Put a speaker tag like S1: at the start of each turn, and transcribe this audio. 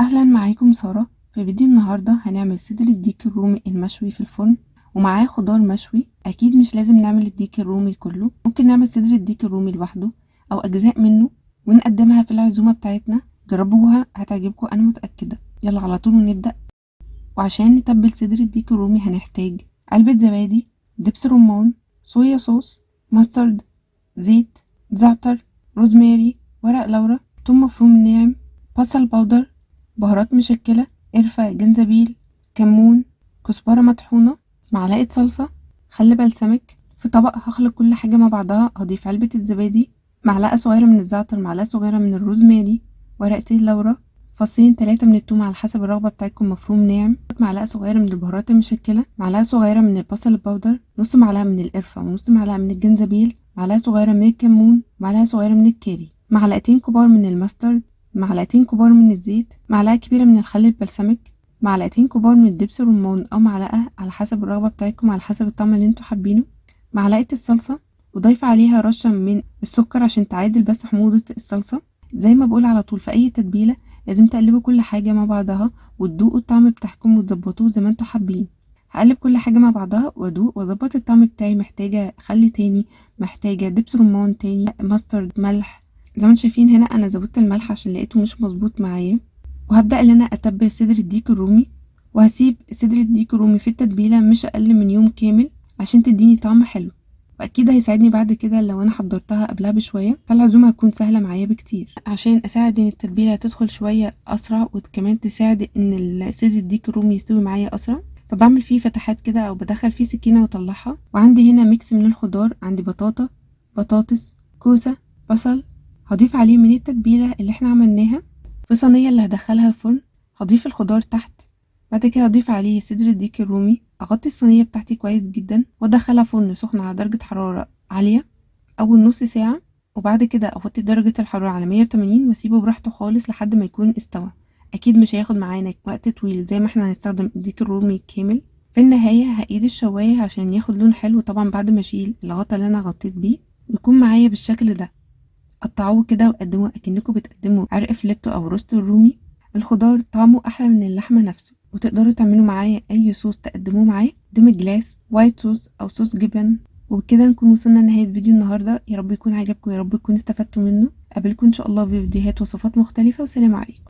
S1: اهلا، معاكم سارة. في فيديو النهاردة هنعمل صدر الديك الرومي المشوي في الفرن ومعاه خضار مشوي. اكيد مش لازم نعمل الديك الرومي كله، ممكن نعمل صدر الديك الرومي لوحده او اجزاء منه ونقدمها في العزومة بتاعتنا. جربوها هتعجبكم انا متأكدة. يلا على طول نبدأ. وعشان نتبل صدر الديك الرومي هنحتاج علبة زبادي، دبس رمان، صويا صوص، ماسترد، زيت، زعتر، روزماري، ورق لورا، ثوم مفروم ناعم، بصل باودر، بهارات مشكلة، قرفة، جنزبيل، كمون، كزبرة مطحونة، معلقة صلصة، خل بلسمك. في طبق هخلط كل حاجة مع بعضها. هضيف علبة الزبادي، معلقة صغيرة من الزعتر، معلقة صغيرة من الروزماري، ورقتين لورا، فصين 3 من التوم على حسب الرغبة بتاعتكم مفروم ناعم، معلقة صغيرة من البهارات المشكلة، معلقة صغيرة من البصل الباودر، نص معلقة من القرفة ونص معلقة من الجنزبيل، معلقة صغيرة من الكمون، معلقة صغيرة من الكاري، معلقتين كبار من الماسترد، معلقتين كبار من الزيت، معلقة كبيرة من الخل البلسمك، معلقتين كبار من الدبس الرمان أو معلقة على حسب الرغبة بتاعتكم، على حسب الطعم اللي انتوا حابينه، معلقة الصلصة، وضيف عليها رشة من السكر عشان تعادل بس حموضة الصلصة. زي ما بقول على طول في أي تتبيلة لازم تقلبوا كل حاجة مع بعضها وتدوقوا الطعم بتاعكم وتظبطوه زي ما انتوا حابين. هقلب كل حاجة مع بعضها وادوق واظبط الطعم بتاعي. محتاجة خل تاني، محتاجة دبس رمان تاني، ماسترد، ملح. زي ما انتوا شايفين هنا انا زودت الملح عشان لقيته مش مظبوط معايا. وهبدأ ان انا اتبل صدر الديك الرومي، وهسيب صدر الديك الرومي في التتبيلة مش اقل من يوم كامل عشان تديني طعم حلو. واكيد هيساعدني بعد كده لو انا حضرتها قبلها بشويه، فالعزومه هتكون سهله معايا بكتير. عشان اساعد ان التتبيله تدخل شويه اسرع وكمان تساعد ان صدر الديك الرومي يستوي معايا اسرع، فبعمل فيه فتحات كده او بدخل فيه سكينه واطلعها. وعندي هنا ميكس من الخضار، عندي بطاطا، بطاطس، كوسه، بصل. هضيف عليه من التتبيله اللي احنا عملناها في صينيه اللي هدخلها الفرن. هضيف الخضار تحت، بعد كده اضيف عليه صدر الديك الرومي، اغطي الصينيه بتاعتي كويس جدا وادخلها فرن سخن على درجه حراره عاليه اول نص ساعه. وبعد كده اوطي درجه الحراره على 180 واسيبه براحته خالص لحد ما يكون استوى. اكيد مش هياخد معانا وقت طويل زي ما احنا هنستخدم الديك الرومي كامل. في النهايه هقيد الشوايه عشان ياخد لون حلو طبعا بعد ما اشيل الغطا اللي انا غطيت بيه ويكون معايا بالشكل ده. قطعوه كده وقدموه اكنكم بتقدموا عرق فليتو او روست الرومي. الخضار طعمه احلى من اللحمه نفسه. وتقدروا تعملوا معاه اي صوص تقدموه معاه، ديمي جلاس، وايت صوص او صوص جبن. وبكده نكون وصلنا لنهايه فيديو النهارده. يا رب يكون عجبكم، يا رب تكونوا استفدتوا منه. قابلكم ان شاء الله في فيديوهات وصفات مختلفه، وسلام عليكم.